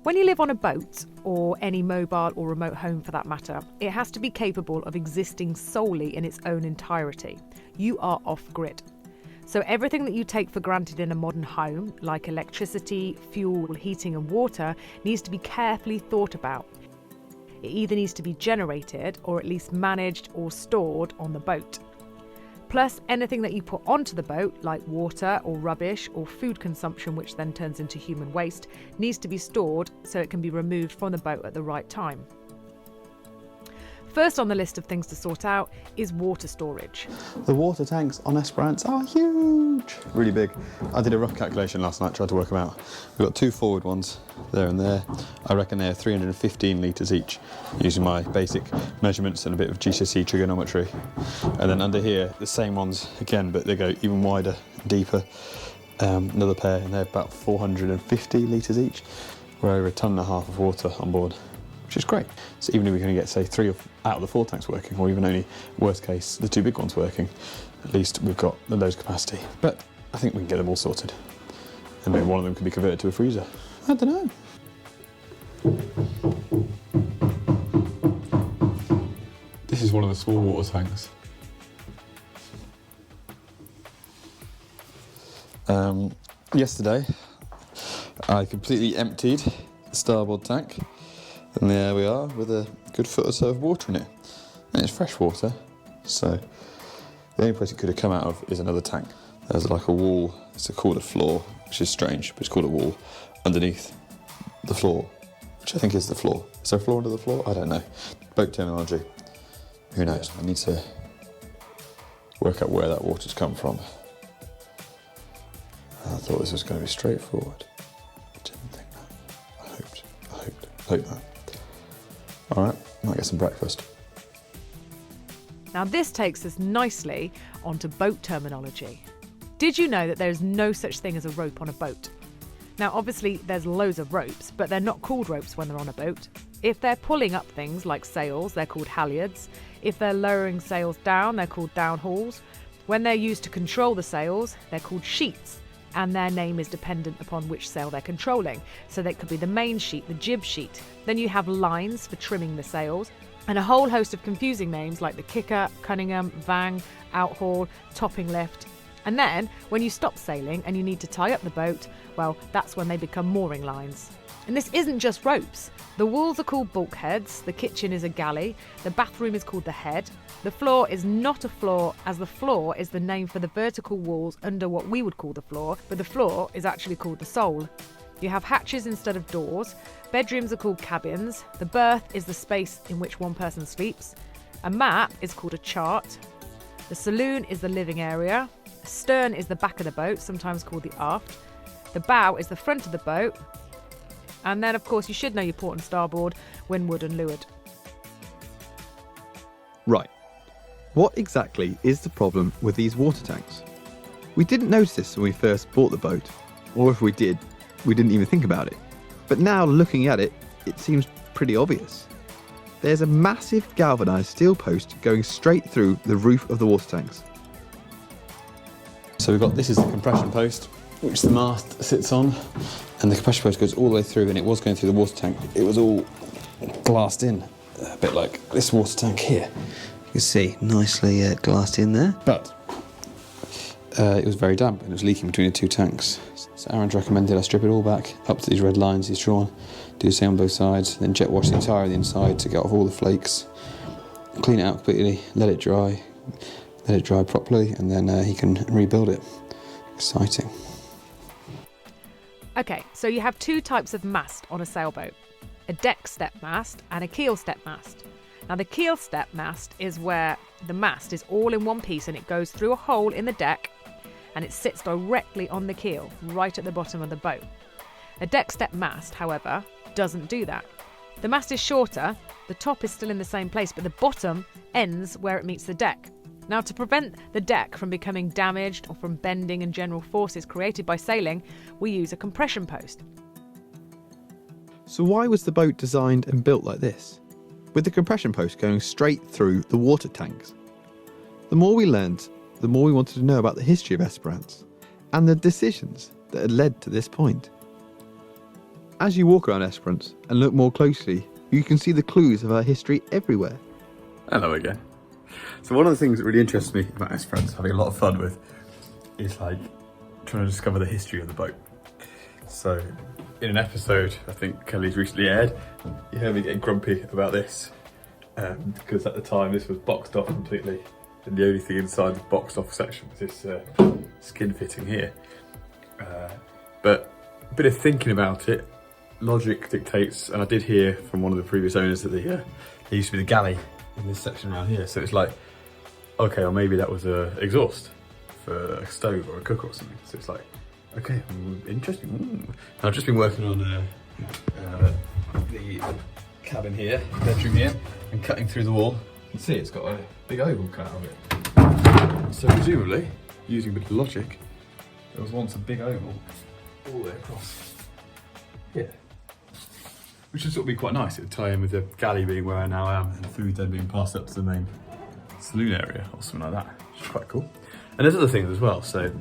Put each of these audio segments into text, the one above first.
When you live on a boat, or any mobile or remote home for that matter, it has to be capable of existing solely in its own entirety. You are off-grid. So everything that you take for granted in a modern home, like electricity, fuel, heating and water, needs to be carefully thought about. It either needs to be generated or at least managed or stored on the boat. Plus, anything that you put onto the boat, like water or rubbish or food consumption, which then turns into human waste, needs to be stored so it can be removed from the boat at the right time. First on the list of things to sort out is water storage. The water tanks on Esperance are huge, really big. I did a rough calculation last night, tried to work them out. We've got two forward ones there and there. I reckon they're 315 litres each, using my basic measurements and a bit of GCSE trigonometry. And then under here, the same ones again, but they go even wider, deeper. Another pair, and they're about 450 litres each. We're over 1.5 tons of water on board, which is great. So even if we're going to get, say, 3 out of the 4 tanks working, or even only, worst case, the 2 big ones working, at least we've got the loads capacity. But I think we can get them all sorted. And maybe one of them can be converted to a freezer. I don't know. This is one of the small water tanks. Yesterday, I completely emptied the starboard tank. And there we are, with a good foot or so of water in it. And it's fresh water, so the only place it could have come out of is another tank. There's like a wall, it's called a floor, which is strange, but it's called a wall, underneath the floor, which I think is the floor. Is there a floor under the floor? I don't know. Boat terminology. Who knows? I need to work out where that water's come from. I thought this was going to be straightforward. I didn't think that. I hoped that. All right, might get some breakfast. Now this takes us nicely onto boat terminology. Did you know that there is no such thing as a rope on a boat? Now obviously there's loads of ropes, but they're not called ropes when they're on a boat. If they're pulling up things like sails, they're called halyards. If they're lowering sails down, they're called downhauls. When they're used to control the sails, they're called sheets. And their name is dependent upon which sail they're controlling. So that could be the main sheet, the jib sheet. Then you have lines for trimming the sails, and a whole host of confusing names like the kicker, Cunningham, VANG, outhaul, topping lift. And then, when you stop sailing and you need to tie up the boat, well, that's when they become mooring lines. And this isn't just ropes. The walls are called bulkheads, the kitchen is a galley, the bathroom is called the head. The floor is not a floor, as the floor is the name for the vertical walls under what we would call the floor, but the floor is actually called the sole. You have hatches instead of doors, bedrooms are called cabins, the berth is the space in which one person sleeps, a map is called a chart, the saloon is the living area, a stern is the back of the boat, sometimes called the aft, the bow is the front of the boat, and then of course you should know your port and starboard, windward and leeward. Right. What exactly is the problem with these water tanks? We didn't notice this when we first bought the boat, or if we did, we didn't even think about it. But now looking at it, it seems pretty obvious. There's a massive galvanised steel post going straight through the roof of the water tanks. So this is the compression post, which the mast sits on, and the compression post goes all the way through, and it was going through the water tank. It was all glassed in, a bit like this water tank here. You can see, nicely glassed in there. But it was very damp, and it was leaking between the 2 tanks. So Aaron's recommended I strip it all back, up to these red lines he's drawn, do the same on both sides, then jet wash the entire of the inside to get off all the flakes, clean it out completely, let it dry properly, and then he can rebuild it. Exciting. Okay, so you have 2 types of mast on a sailboat, a deck step mast and a keel step mast. Now the keel step mast is where the mast is all in one piece and it goes through a hole in the deck and it sits directly on the keel, right at the bottom of the boat. A deck step mast, however, doesn't do that. The mast is shorter, the top is still in the same place, but the bottom ends where it meets the deck. Now, to prevent the deck from becoming damaged or from bending and general forces created by sailing, we use a compression post. So why was the boat designed and built like this, with the compression post going straight through the water tanks? The more we learned, the more we wanted to know about the history of Esperance and the decisions that had led to this point. as you walk around Esperance and look more closely, you can see the clues of our history everywhere. Hello again. So one of the things that really interests me about Esperance, having a lot of fun with, is like trying to discover the history of the boat. So in an episode I think Kelly's recently aired, you heard me getting grumpy about this because at the time this was boxed off completely, and the only thing inside the boxed off section was this skin fitting here. But a bit of thinking about it, logic dictates, and I did hear from one of the previous owners that there used to be the galley in this section around here, so it's like, okay, or maybe that was a exhaust for a stove or a cooker or something. So it's like, okay, interesting. And I've just been working on the cabin here, bedroom here, and cutting through the wall. You can see it's got a big oval cut out of it. So presumably, using a bit of logic, there was once a big oval all the way across here. Which would sort of be quite nice. It would tie in with the galley being where I now am, and the food then being passed up to the main saloon area or something like that, which is quite cool. And there's other things as well. So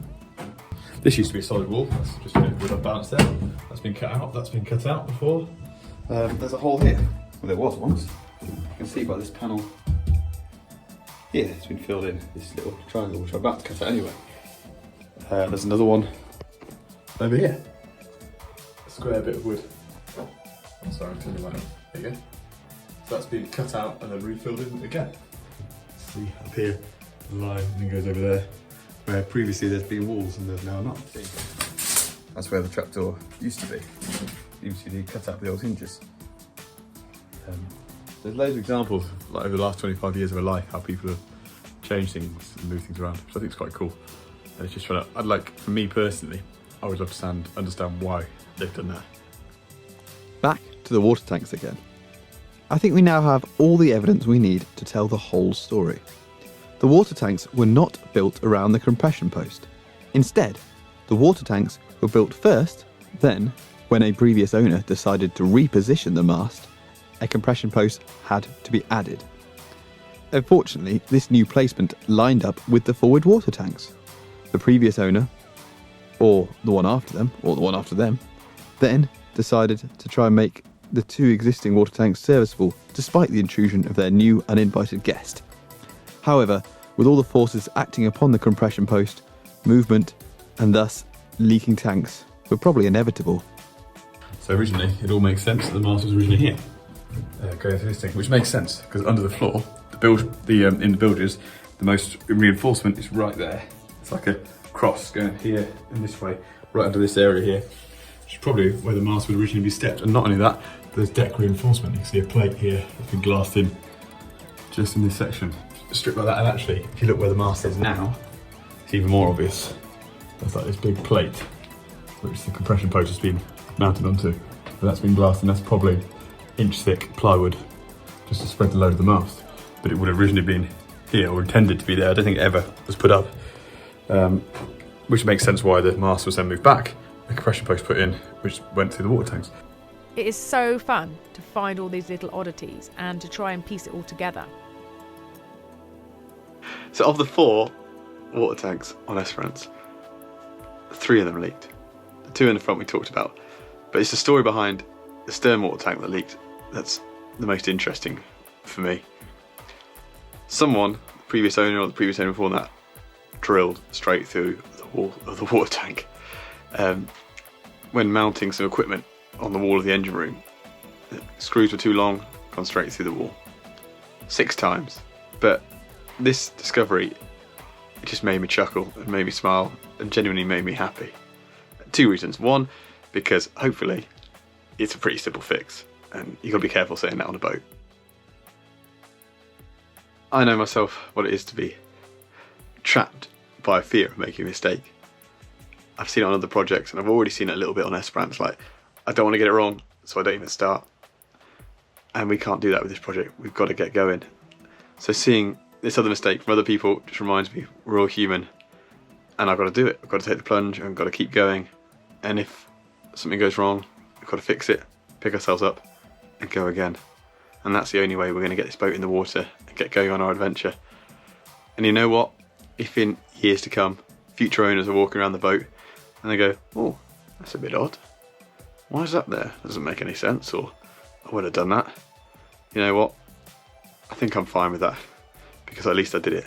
this used to be a solid wall. That's just a bit of balance there. That's been cut out. That's been cut out before. There's a hole here. Well, there was once. You can see by this panel here, it's been filled in, this little triangle, which I'm about to cut out anyway. There's another one over here. A square bit of wood. Oh, sorry, I'm turning that on. There you go. So that's been cut out and then refilled in again. See up here, the line, and then goes over there, where previously there's been walls and there's now not. That's where the trapdoor used to be. You see they cut out the old hinges. There's loads of examples, like over the last 25 years of a life, how people have changed things and moved things around, which I think is quite cool. And it's just trying to, I'd like, for me personally, I would love to understand why they've done that. Back to the water tanks again. I think we now have all the evidence we need to tell the whole story. The water tanks were not built around the compression post. Instead, the water tanks were built first, then, when a previous owner decided to reposition the mast, a compression post had to be added. Unfortunately, this new placement lined up with the forward water tanks. The previous owner, or the one after them, or the one after them, then decided to try and make the two existing water tanks serviceable despite the intrusion of their new uninvited guest. However, with all the forces acting upon the compression post, movement, and thus leaking tanks were probably inevitable. So originally, it all makes sense that the mast was originally here, going through this thing, which makes sense because under the floor, in the bilges, the most reinforcement is right there. It's like a cross going here and this way, right under this area here, which is probably where the mast would originally be stepped. And not only that, there's deck reinforcement. You can see a plate here that's been glassed in just in this section. Strip like that, and actually, if you look where the mast is now, it's even more obvious. There's like this big plate, which the compression post has been mounted onto. But that's been glassed, and that's probably inch thick plywood just to spread the load of the mast. But it would have originally been here, or intended to be there. I don't think it ever was put up. Which makes sense why the mast was then moved back, the compression post put in, which went through the water tanks. It is so fun to find all these little oddities and to try and piece it all together. So of the 4 water tanks on Esperance, 3 of them leaked. The 2 in the front we talked about. But it's the story behind the stern water tank that leaked that's the most interesting for me. Someone, the previous owner or the previous owner before that, drilled straight through the wall of the water tank. When mounting some equipment on the wall of the engine room, the screws were too long, gone straight through the wall. 6 times. But this discovery, it just made me chuckle and made me smile and genuinely made me happy. 2 reasons. 1, because hopefully it's a pretty simple fix and you've got to be careful saying that on a boat. I know myself what it is to be trapped by fear of making a mistake. I've seen it on other projects and I've already seen it a little bit on Esperance, like I don't want to get it wrong, so I don't even start. And we can't do that with this project, we've got to get going. So seeing this other mistake from other people just reminds me we're all human and I've got to do it. I've got to take the plunge and I've got to keep going. And if something goes wrong, we've got to fix it, pick ourselves up and go again. And that's the only way we're going to get this boat in the water and get going on our adventure. And you know what? If in years to come, future owners are walking around the boat and they go, oh, that's a bit odd. Why is that there? Doesn't make any sense, or I would have done that. You know what? I think I'm fine with that, because at least I did it.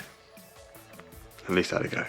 At least I had a go.